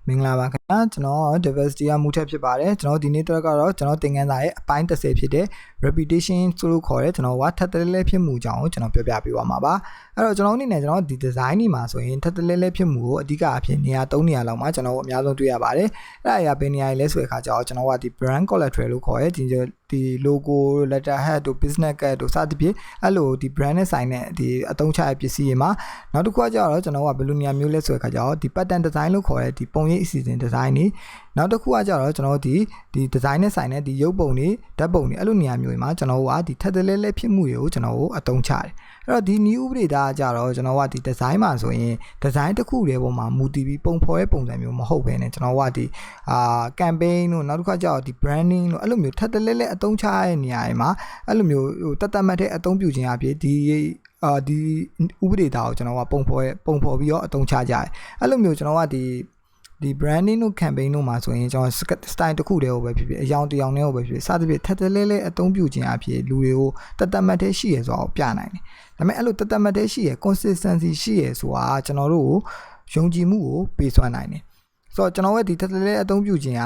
မင်္ဂလာပါခင်ဗျာကျွန်တော် diversity ကမူထက်ဖြစ်ပါတယ်ကျွန်တော်ဒီနေ့တော့ကတော့ကျွန်တော်သင်ခန်းစာရဲ့အပိုင်း30ဖြစ်တဲ့ repetition ဆိုလို့ခေါ်တဲ့ကျွန်တော်ကထပ်တလဲလဲဖြစ်မှုကြောင်းကိုကျွန်တော်ပြောပြပေးပါမှာပါအဲ့တော့ကျွန်တော်အနေနဲ့ကျွန်တော်ဒီ design တွေမှာဆိုရင်ထပ်တလဲလဲဖြစ်မှုကိုအဓိကအဖြစ်နေရာ3နေရာလောက်မှာကျွန်တော်အများဆုံးတွေ့ရပါတယ်အဲ့ဒါအရာဘယ်နေရာလဲဆိုတဲ့အခါကျတော့ကျွန်တော်ကဒီ brand collateral လို့ခေါ်တဲ့ဒီ logo letter head တို့ business card တို့စသဖြင့်အဲ့လိုဒီ brand နဲ့ဆိုင်တဲ့ဒီအသုံးချတဲ့ပစ္စည်းတွေမှာနောက်တစ်ခုကကျတော့ကျွန်တော်ကဘယ်လိုနေရာမျိုးလဲဆိုတဲ့အခါကျတော့ဒီ pattern design လို့ခေါ်တဲ့ဒီပုံရိပ်အစီအစဉ် design တွေနောက်တစ်ခုကကျတော့ကျွန်တော်ဒီ design နဲ့ဆိုင်တဲ့ဒီရုပ်ပုံတွေဓာတ်ပုံတွေအဲ့လိုနေရာမျိုးတွေမှာကျွန်တော်ကဒီထပ်တလဲလဲဖြစ်မှုတွေကိုကျွန်တော်အသုံးချတယ်အဲ့တော့ဒီ new ဥပဒေသားကကြတော့ကျွန်တော်ကဒီ design မှာဆိုရင် design တစ်ခုတည်းပေါ်မှာမူတည်ပြီးပုံဖော်ရဲ့ပုံစံမျိုးမဟုတ်ဘဲねကျွန်တော်ကဒီcampaign တို့နောက်တစ်ခါကျတော့ဒီ branding တို့အဲ့လိုမျိုးထပ်တလဲလဲအသုံးချရတဲ့နေရာတွေမှာအဲ့လိုမျိုးတတ်မှတ်တဲ့အသုံးပြုခြင်းအဖြစ်ဒီဥပဒေသားကိုကျွန်တော်ကပုံဖော်ပြီးတော့အသုံးချကြတယ်အဲ့လိုမျိုးကျွန်တော်ကဒီ branding တို့ campaign တို့မှာဆိုရင်ကျွန်တော် style တစ်ခုတည်းကိုပဲဖြစ်ဖြစ်အယောင်တစ်ယောင်တည်းကိုပဲဖြစ်ဖြစ်စသဖြင့်ထပ်တလဲလဲအသုံးပြုခြင်းအဖြစ်လူတွေကိုတတ်မှတ်တဲ့ရှိရဆိုတာကိုပြနိုင်တယ်ဒါပေမဲ့အဲ့လိုတတ်မှတ်တဲ့ရှိရ consistency ရှိရဆိုတာကျွန်တော်တို့ကိုယုံကြည်မှုကိုပေးစွမ်းနိုင်တယ်ဆိုတော့ကျွန်တော်ရဲ့ဒီထပ်တလဲအသုံးပြုခြင်းဟာ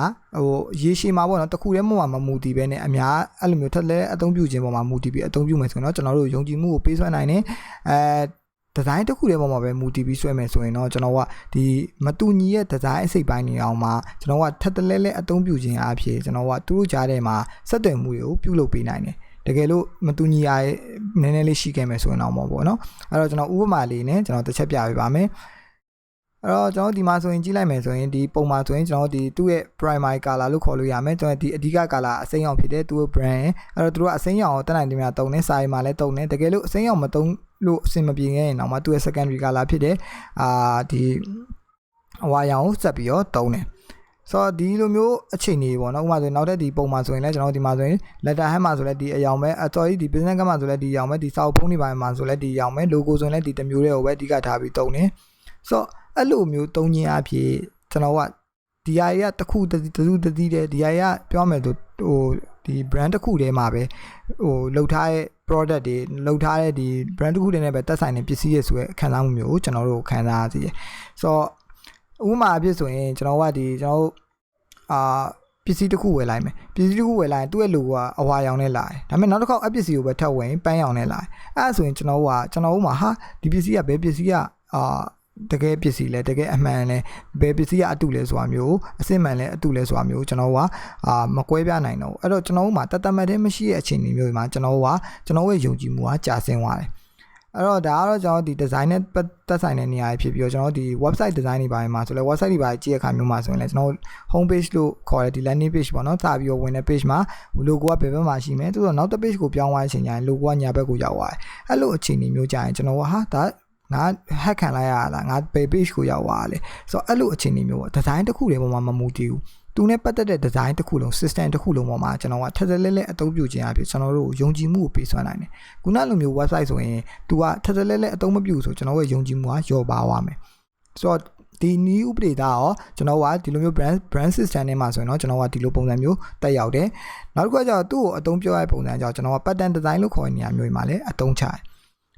ရေရှည်မှာပေါ့နော်တခုတည်းမမူတည်ပဲနဲ့အများအဲ့လိုမျိုးထပ်လဲအသုံးပြုခြင်းပေါ်မှာမူတည်ပြီးအသုံးပြုမယ်ဆိုတော့ကျွန်တော်တို့ယုံကြည်မှုကိုပေးစွမ်းနိုင်တယ်ဒီဇိုင်းတစ်ခုတည်းပေါ်မှာပဲမူတည်ပြီးဆွဲမယ်ဆိုရင်တော့ကျွန်တော်ကဒီမတူညီရဲ့ဒီဇိုင်းအစိပ်ပိုင်းတွေအောင်မှာကျွန်တော်ကထပ်တလဲလဲအသုံးပြုခြင်းအဖြစ်ကျွန်တော်ကသူတို့ကြားထဲမှာဆက်သွယ်မှုတွေကိုပြုလုပ်ပေးနိုင်တယ်တကယ်လို့မတူညီရနည်းနည်းလေးရှိခဲ့မယ်ဆိုရင်တော့ပေါ့နော်အဲ့တော့ကျွန်တော်ဥပမာလေးနဲ့ကျွန်တော်တစ်ချက်ပြပေးပါမယ်အဲ့တော့ကျွန်တော်ဒီမှာဆိုရင်ကြည့်လိုက်မယ်ဆိုရင်ဒီပုံမှာဆိုရင်ကျွန်တော်ဒီသူ့ရဲ့ primary color လို့ခေါ်လို့ရမယ်ကျွန်တော်ဒီအဓိက color အစိမ်းရောင်ဖြစ်တဲ့သူ့ brand အဲ့တော့သူတို့ကအစိမ်းရောင်ကိုတက်နိုင်တယ်များတုံးနေစာရီမှာလည်းတုံးနေတကယ်လို့အစိမ်းရောင်မတုံးလို့အဆင်မပြေခဲ့ရင်တော့မှသူ့ရဲ့ secondary color ဖြစ်တဲ့ဒီအဝါရောင်ကိုဆက်ပြီးတော့တုံးတယ်ဆိုတော့ဒီလိုမျိုးအခြေအနေပေါ့နော်ဥပမာဆိုရင်နောက်ထပ်ဒီပုံမှာဆိုရင်လည်းကျွန်တော်ဒီမှာဆိုရင် letter head မှာဆိုလည်းဒီအယောင်ပဲ sorry ဒီ business card မှာဆိုလည်းဒီအယောင်ပဲဒီစာအုပ်ဖုန်းတွေမှာဆိုလည်းဒီအယောင်ပဲ logo ဆိုရင်လည်းဒီတစ်မျိုးတည်းကိုပဲအဓိကထားပြီးတုံးတယ်ဆိုတော့အဲ့လိုမျိုးတုံးခြင်းအဖြစ်ကျွန်တော်ကဒီအရာတစ်ခုတည်းဒီအရာပြောမယ်ဆိုဒီ brand တစ်ခုတည်းမှာပဲလောက်ထားတဲ့ product တွေလောက်ထားတဲ့ဒီ brand တစ်ခုတည်းနဲ့ပဲတက်ဆိုင်တဲ့ပစ္စည်းရဲ့ဆိုရခံစားမှုမျိုးကိုကျွန်တော်တို့ခံစားရစီတယ်ဆိုတော့ဥပမာအဖြစ်ဆိုရင်ကျွန်တော်ကဒီကျွန်တော်ပစ္စည်းတစ်ခုဝယ်လိုက်မယ်ပစ္စည်းတစ်ခုဝယ်လိုက်ရင်သူ့ရဲ့ logo ကအဝါရောင်နဲ့လာတယ်ဒါပေမဲ့နောက်တစ်ခေါက်အပစ္စည်းကိုပဲထပ်ဝယ်ရင်ပန်းရောင်နဲ့လာတယ်အဲ့ဒါဆိုရင်ကျွန်တော်တို့မှာဟာဒီပစ္စည်းကဘယ်ပစ္စည်းကတကယ်ပစ္စည်းလဲတကယ်အမှန်လဲဘယ်ပစ္စည်းကအတူလဲဆိုတာမျိုးအစစ်မှန်လဲအတူလဲဆိုတာမျိုးကျွန်တော်ကမကွဲပြားနိုင်တော့အဲ့တော့ကျွန်တော်တို့မှာတတ်မှတ်တဲ့မရှိတဲ့အခြေအနေမျိုးတွေမှာကျွန်တော်ရဲ့ယုံကြည်မှုကကျဆင်းသွားတယ်အဲ့တော့ဒါကတော့ကျွန်တော်ဒီ design နဲ့တက်ဆိုင်တဲ့နေရာဖြစ်ပြီးတော့ကျွန်တော်ဒီ website design တွေပိုင်းမှာဆိုလဲ website တွေပိုင်းကြည့်ရခါမျိုးမှာဆိုရင်လဲကျွန်တော် home page လို့ခေါ်တဲ့ဒီ landing page ပေါ့နော်စပြီးတော့ဝင်တဲ့ page မှာ logo ကဘယ်ဘက်မှာရှိမယ်သူတို့နောက်တစ် page ကိုပြောင်းသွားတဲ့အချိန်ကျရင် logo ကညာဘက်ကိုရောက်သွားတယ်အဲ့လိုအခြေအနေမျိုးကျရင်ကျွန်တော်ကဟာဒါငါ hack ခံလိုက်ရတာငါ page ကိုရောက်သွားတယ်ဆိုတော့အဲ့လိုအခြေအနေမျိုးပေါ့ design တစ်ခုတည်းပေါ်မှာမမူတည်ဘူးသူနဲ့ပတ်သက်တဲ့ design တစ်ခုလုံး system တစ်ခုလုံးပေါ်မှာကျွန်တော်ကထပ်ထပ်လဲလဲအသုံးပြုခြင်းအဖြစ်ကျွန်တော်တို့ယုံကြည်မှုကိုပေးစွမ်းနိုင်တယ်ခုနလိုမျိုး website ဆိုရင် तू ကထပ်ထပ်လဲလဲအသုံးမပြုဆိုကျွန်တော်ရဲ့ယုံကြည်မှုကလျော့ပါသွားမယ်ဆိုတော့ဒီ new ဥပဒေသားရောကျွန်တော်ကဒီလိုမျိုး brand system နဲ့မှာဆိုရင်တော့ကျွန်တော်ကဒီလိုပုံစံမျိုးတက်ရောက်တယ်နောက်တစ်ခုကကျတော့သူ့ကိုအသုံးပြုရတဲ့ပုံစံကြောင့်ကျွန်တော်က pattern design လို့ခေါ်တဲ့နေရာမျိုးတွေမှာလည်းအသုံးချတယ်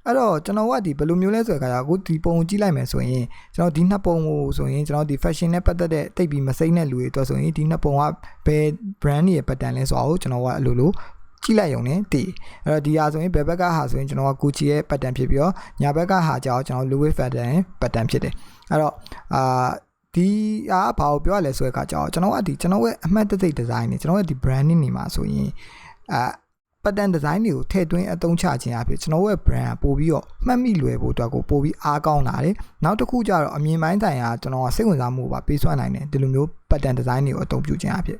အဲ့တော့ကျွန်တော်ကဒီဘယ်လိုမျိုးလဲဆိုတဲ့အခါကျအခုဒီပုံကိုကြည့်လိုက်မယ်ဆိုရင်ကျွန်တော်ဒီနှစ်ပုံကိုဆိုရင်ကျွန်တော်ဒီ fashion နဲ့ပတ်သက်တဲ့တိတ်ပြီးမစိမ့်တဲ့လူတွေအတွက်ဆိုရင်ဒီနှစ်ပုံကဘယ် brand ရဲ့ pattern လဲဆိုတာကိုကျွန်တော်ကအလိုလိုကြည့်လိုက်ရုံနဲ့တည်အဲ့တော့ဒီဟာဆိုရင်ဘယ်ဘက်ကဟာဆိုရင်ကျွန်တော်က Gucci ရဲ့ pattern ဖြစ်ပြီးတော့ညာဘက်ကဟာကြောင့်ကျွန်တော် Louis Vuitton pattern ဖြစ်တယ်အဲ့တော့ဒီဘာကိုပြောရလဲဆိုတဲ့အခါကျတော့ကျွန်တော်ရဲ့အမှတ်တစိတ် design တွေကျွန်တော်ရဲ့ဒီ branding တွေမှာဆိုရင်pattern design တွေကိုထည့်သွင်းအသုံးချခြင်းအဖြစ်ကျွန်တော်ရဲ့ brand ကပို့ပြီးတော့မှတ်မိလွယ်ဖို့အတွက်ကိုပို့ပြီးအားကောင်းလာတယ်နောက်တစ်ခုကျတော့အမြင်ပိုင်းဆိုင်ရာကျွန်တော်ကစိတ်ဝင်စားမှုကိုပါပေးစွမ်းနိုင်တယ်ဒီလိုမျိုး pattern design တွေကိုအသုံးပြုခြင်းအဖြစ်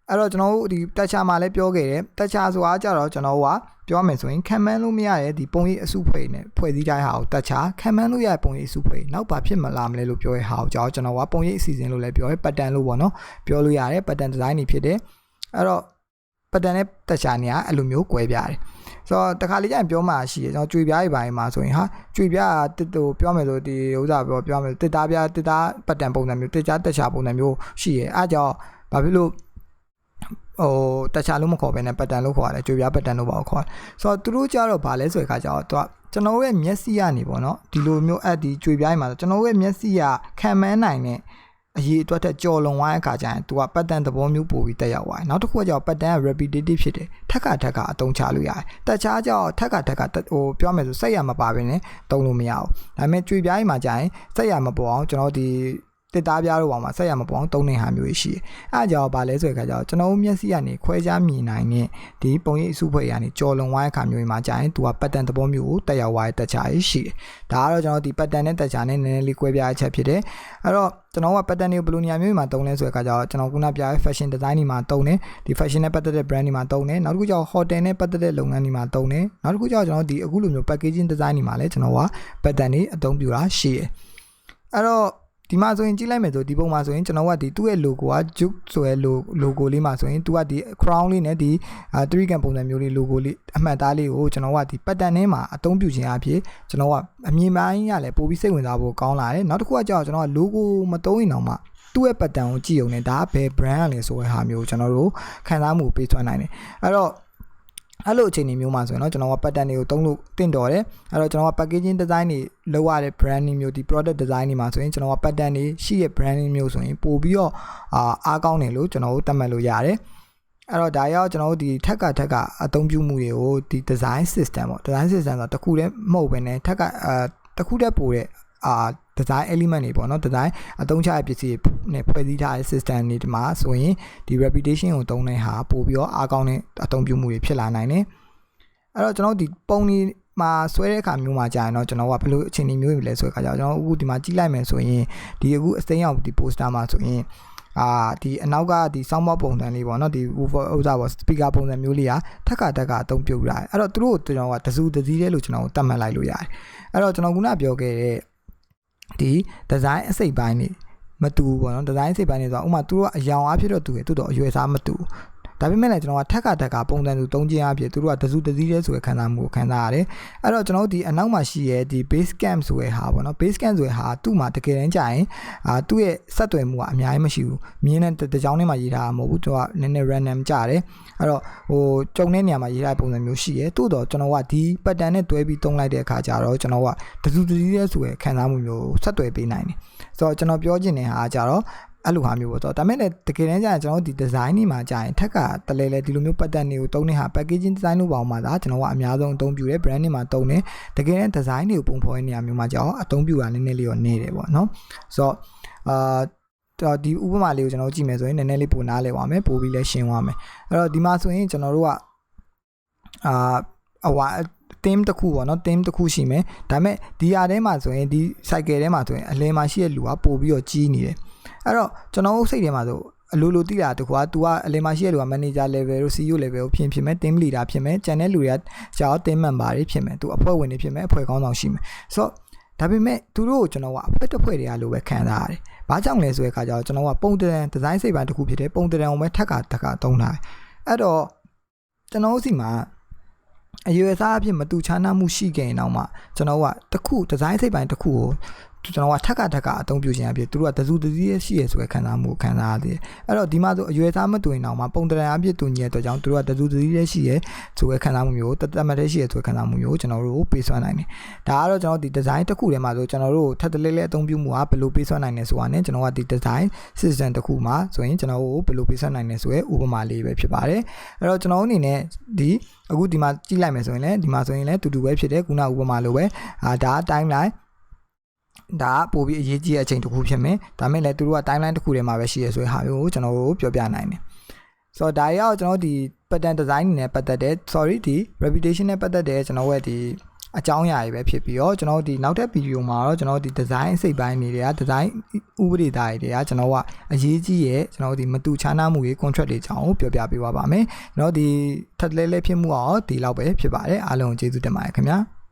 အဲ့တော့ကျွန်တော်တို့ဒီတက်ချာမှာလည်းပြောခဲ့တယ်တက်ချာဆိုတာကြတော့ကျွန်တော်ကပြောမယ်ဆိုရင်ခံမှန်းလို့မရတဲ့ဒီပုံရိပ်အစုဖွဲ့နဲ့ဖွဲ့စည်းတိုင်းဟာကိုတက်ချာခံမှန်းလို့ရတဲ့ပုံရိပ်အစုဖွဲ့နောက်ဘာဖြစ်မလာမလဲလို့ပြောရဟာကိုကျွန်တော်ကပုံရိပ်အစီအစဉ်လို့လည်းပြောရဲ pattern လို့ပေါ့နော်ပြောလို့ရတယ် pattern design တွေဖြစ်တယ်အဲ့တော့pattern နဲ့တက်ချာနေရအဲ့လိုမျိုးကွဲပြားတယ်ဆိုတော့တခါလေကျရင်ပြောမှရှိတယ်ကျွန်တော်ကြွေပြားတွေပိုင်းမှာဆိုရင်ဟာကြွေပြားတစ်တူပြောမယ်ဆိုဒီဥစ္စာပြောမယ်တစ်သားpattern ပုံစံမျိုးတက်ချာပုံစံမျိုးရှိရဲအားကြောင့်ဘာဖြစ်လို့တက်ချာလို့မခေါ်ဘဲနဲ့ pattern လို့ခေါ်ရတယ်ကြွေပြား pattern လို့ပါခေါ်ဆိုတော့သူတို့ကြတော့ဗာလဲဆိုတဲ့ခါကျတော့ကျွန်တော်ရဲ့မျက်စိကနေပေါ့နော်ဒီလိုမျိုးဒီကြွေပြားတွေမှာကျွန်တော်ရဲ့မျက်စိကခံမှန်းနိုင်တဲ့ အရေးအတွက်တက်ကြော်လွန်သွားတဲ့အခါကျရင်သူကပတ်တန်သဘောမျိုးပို့ပြီးတက်ရောက်သွားတယ်နောက်တစ်ခုကကြောင့်ပတ်တန်က repetitive ဖြစ်တယ်ထက်ကအသုံးချလို့ရတယ်တက်ချားကြောင့်ထက်ကဟိုပြောမယ်ဆိုစိတ်ရမပါဘဲနဲ့သုံးလို့မရဘူးဒါပေမဲ့ကြွေပြားကြီးမှာကျရင်စိတ်ရမပေါ်အောင်ကျွန်တော်ဒီတစ်သားပြားတို့ပေါ်မှာဆက်ရမပေါ်အောင်သုံးနေဟာမျိုးရှိတယ်။အဲအကြောင်းဘာလဲဆိုတဲ့အခါကျတော့ကျွန်တော်မျက်စိကနေခွဲခြားမြင်နိုင်တဲ့ဒီပုံရိပ်အစုဖွဲ့ကနေကြော်လွန်သွားတဲ့အခါမျိုးမှာကြာရင်သူကပတ်တန်သဘောမျိုးကိုတက်ရောက်သွားတဲ့တက်ချာရှိတယ်။ဒါကတော့ကျွန်တော်ဒီပတ်တန်နဲ့တက်ချာနဲ့နည်းနည်းလေးကွဲပြားအချက်ဖြစ်တယ်။အဲ့တော့ကျွန်တော်ကပတ်တန်တွေကိုဘယ်လိုနေရာမျိုးမှာသုံးလဲဆိုတဲ့အခါကျတော့ကျွန်တော်ခုနပြတဲ့ fashion design တွေမှာသုံးတယ်ဒီ fashion နဲ့ပတ်သက်တဲ့ brand တွေမှာသုံးတယ်နောက်တစ်ခုကျတော့ hotel နဲ့ပတ်သက်တဲ့လုပ်ငန်းတွေမှာသုံးတယ်နောက်တစ်ခုကျတော့ကျွန်တော်ဒီအခုလိုမျိုး packaging design တွေမှာလည်းကျွန်တော်ကပတ်တန်တွေအသုံးပြုတာရှိတယ်။အဲ့တော့ဒီမှာဆိုရင်ကြည့်လိုက်မယ်ဆိုဒီပုံမှာဆိုရင်ကျွန်တော်ကဒီသူ့ရဲ့ logo က juke ဆိုရဲ့ logo လေးမှာဆိုရင်သူကဒီ crown လေးနဲ့ဒီ3 can ပုံစံမျိုးလေး logo လေးအမှတ်သားလေးကိုကျွန်တော်ကဒီ pattern ထဲမှာအသုံးပြုခြင်းအဖြစ်ကျွန်တော်ကအမြင်ပိုင်းရလဲပို့ပြီးစိတ်ဝင်စားဖို့ကောင်းလာတယ်နောက်တစ်ခုကကြောက်ကျွန်တော်က logo မသုံးရင်တော့မှသူ့ရဲ့ pattern ကိုကြည့်ုံနဲ့ဒါကဘယ် brand လဲဆိုတဲ့ဟာမျိုးကျွန်တော်တို့ခံစားမှုပေးထွန်းနိုင်တယ်အဲ့တော့အဲ့လိုအချိန်မျိုးမှာဆိုရင်တော့ကျွန်တော်က pattern တွေကိုသုံးလို့တင့်တော်တယ်အဲ့တော့ကျွန်တော်က packaging design တွေလုပ်ရတဲ့ branding မျိုးဒီ product design တွေမှာဆိုရင်ကျွန်တော်က pattern တွေရှိတဲ့ branding မျိုးဆိုရင်ပို့ပြီးတော့အားကောင်းတယ်လို့ကျွန်တော်တို့သတ်မှတ်လို့ရတယ်အဲ့တော့ဒါရောက်ကျွန်တော်တို့ဒီထက်ကအသုံးပြုမှုတွေကိုဒီ design system ပေါ့ design system ဆိုတော့တစ်ခုတည်းမဟုတ်ဘဲနဲ့ထက်ကတစ်ခုတည်းပို့တဲ့design element တွေပေါ့နော် design အသုံးချရပစ္စည်းတွေနဲ့ဖွဲ့စည်းထားတဲ့ system တွေဒီမှာဆိုရင်ဒီ reputation ကိုသုံးတဲ့ဟာပို့ပြီးတော့အားကောင်းတဲ့အသုံးပြုမှုတွေဖြစ်လာနိုင်တယ်အဲ့တော့ကျွန်တော်ဒီပုံတွေမှာဆွဲတဲ့အခါမျိုးမှာကြာရင်တော့ကျွန်တော်ကဘယ်လိုအခြေအနေမျိုးတွေလဲဆိုတဲ့အခါကျတော့ကျွန်တော်အခုဒီမှာကြည့်လိုက်မယ်ဆိုရင်ဒီအခုအစိမ်းအောင်ဒီ poster မှာဆိုရင်ဒီအနောက်ကဒီ soundbox ပုံစံလေးပေါ့နော်ဒီ woofer ဥစားပေါ့ speaker ပုံစံမျိုးလေးကထက်ကအသုံးပြုရတယ်အဲ့တော့သူတို့ကျွန်တော်ကတစုတစည်းတည်းလို့ကျွန်တော်တတ်မှတ်လိုက်လို့ရတယ်အဲ့တော့ကျွန်တော်ခုနပြောခဲ့တဲ့ဒီ design အစိပ်ပိုင်းနေမတူဘူးပေါ့နော် design အစိပ်ပိုင်းနေဆိုတော့ဥမာသူတို့ကအယောင်အားဖြစ်တော့တူတယ်သူတို့အရွယ်စားမတူဒါပေမဲ့လည်းကျွန်တော်ကထက်ကပုံစံသူသုံးခြင်းအဖြစ်သူတို့ကတစုတစည်းတည်းဆိုတဲ့ခံစားမှုကိုခံစားရတယ်အဲ့တော့ကျွန်တော်တို့ဒီအနောက်မှာရှိရဲ့ဒီ base camp ဆိုတဲ့ဟာပေါ့နော် base camp ဆိုတဲ့ဟာသူ့မှာတကယ်တမ်းကြာရင်သူ့ရဲ့ဆက်သွယ်မှုကအများကြီးမရှိဘူးမြင်းတဲ့တကြောင်းထဲမှာရေးထားတာမဟုတ်ဘူးသူကနည်းနည်း random ကြတယ်အဲ့တော့ကြုံတဲ့နေရာမှာရေးထားတဲ့ပုံစံမျိုးရှိရဲတိုးတော့ကျွန်တော်ကဒီ pattern နဲ့တွဲပြီးသုံးလိုက်တဲ့အခါကျတော့ကျွန်တော်ကတစုတစည်းတည်းဆိုတဲ့ခံစားမှုမျိုးဆက်သွယ်ပေးနိုင်တယ်ဆိုတော့ကျွန်တော်ပြောချင်တဲ့ဟာကကြတော့အဲ့လိုဟာမျိုးပေါ့တော့ဒါမဲ့လည်းတကယ်တမ်းကျရင်ကျွန်တော်ဒီ design တွေမှာကြာရင်ထက်ကတလဲလဲဒီလိုမျိုး pattern တွေကိုသုံးတဲ့ဟာ packaging design လို့ပေါ့မှာဒါကျွန်တော်ကအများဆုံးအသုံးပြုတယ် brand တွေမှာသုံးတယ်တကယ်တမ်း design တွေကိုပုံဖော်တဲ့နေရာမျိုးမှာကြာအောင်အသုံးပြုတာနည်းနည်းလေးတော့နေတယ်ပေါ့နော်ဆိုတော့ဒီဥပမာလေးကိုကျွန်တော်ကြည့်မယ်ဆိုရင်နည်းနည်းလေးပိုနားလဲပါမယ်ပိုပြီးလဲရှင်းသွားမယ်အဲ့တော့ဒီမှာဆိုရင်ကျွန်တော်တို့ကtheme တစ်ခုပေါ့နော် theme တစ်ခုရှိမယ်ဒါပေမဲ့ဒီဟာထဲမှာဆိုရင်ဒီ cycle ထဲမှာဆိုရင်အလယ်မှာရှိတဲ့လူကပို့ပြီးတော့ကြီးနေတယ်အဲ့တော့ကျွန်တော်စိတ်ထဲမှာဆိုအလိုလိုသိတာတကွာ तू ကအလယ်မှာရှိတဲ့လူက manager level တို့ CEO level ကိုဖြစ်မယ် team leader ဖြစ်မယ်ကျန်တဲ့လူတွေကကြာတော့ team member တွေဖြစ်မယ် तू အဖွဲ့ဝင်တွေဖြစ်မယ်အဖွဲ့ခေါင်းဆောင်ရှိမယ်ဆိုတော့ဒါပေမဲ့သူတို့ကိုကျွန်တော်ကအဖွဲ့တစ်ဖွဲ့တွေကလိုပဲခံစားရတယ်ဘာကြောင့်လဲဆိုတဲ့အခါကျတော့ကျွန်တော်ကပုံတံ design စိတ်ပိုင်းတစ်ခုဖြစ်တယ်ပုံတံကိုပဲထက်ကသုံးထားတယ်အဲ့တော့ကျွန်တော်စီမှာအရွယ်စားအဖြစ်မတူချားနာမှုရှိခဲ့ရင်တော့မှကျွန်တော်ကတစ်ခု design စိတ်ပိုင်းတစ်ခုကိုကျွန်တော်ကထက်ကအသုံးပြုခြင်းအဖြစ်သူတို့ကတစုတစည်းရှိရဆိုတဲ့ခံစားမှုခံစားရတယ်အဲ့တော့ဒီမှာဆိုအရွယ်သားမတူရင်တော့မှပုံတံအဖြစ်တူညီတဲ့အတွက်ကြောင့်သူတို့ကတစုတစည်းရှိရဆိုတဲ့ခံစားမှုမျိုးတတ်မှတ်တဲ့ရှိရဆိုတဲ့ခံစားမှုမျိုးကျွန်တော်တို့ပေးစွမ်းနိုင်တယ်ဒါကတော့ကျွန်တော်ဒီ design တစ်ခုထဲမှာဆိုကျွန်တော်တို့ထပ်တလဲလဲအသုံးပြုမှုကဘယ်လိုပေးစွမ်းနိုင်လဲဆိုတာနဲ့ကျွန်တော်ကဒီ design system တစ်ခုမှာဆိုရင်ကျွန်တော်တို့ဘယ်လိုပေးစွမ်းနိုင်လဲဆိုရဲဥပမာလေးပဲဖြစ်ပါတယ်အဲ့တော့ကျွန်တော်အနေနဲ့ဒီအခုဒီမှာကြည့်လိုက်မယ်ဆိုရင်လည်းဒီမှာဆိုရင်လည်းတူတူပဲဖြစ်တယ်ခုနဥပမာလိုပဲဒါ timeline ဒါပို့ပြီးအရေးကြီးတဲ့အချိန်တစ်ခုဖြစ်မယ်ဒါမဲ့လည်းသူတို့က timeline တစ်ခုထဲမှာပဲရှိရဆိုတဲ့ဟာမျိုးကိုကျွန်တော်တို့ပြောပြနိုင်တယ်ဆိုတော့ဒါရောက်ကျွန်တော်ဒီ pattern design နဲ့ပတ်သက်တဲ့ ဒီ reputation နဲ့ပတ်သက်တဲ့ကျွန်တော်ရဲ့ဒီအကြောင်းအရာတွေပဲဖြစ်ပြီးတော့ကျွန်တော်ဒီနောက်တဲ့ဗီဒီယိုမှာတော့ကျွန်တော်ဒီ design အစိပ်ပိုင်းတွေက design ဥပဒေသားတွေကကျွန်တော်ကအရေးကြီးရဲ့ကျွန်တော်ဒီမတူချားနာမှုတွေ contract တွေအကြောင်းကိုပြောပြပေးပါမယ်ကျွန်တော်ဒီထပ်လဲလဲဖြစ်မှုအောင်ဒီလောက်ပဲဖြစ်ပါတယ်အားလုံးကျေးဇူးတင်ပါတယ်ခင်ဗျာ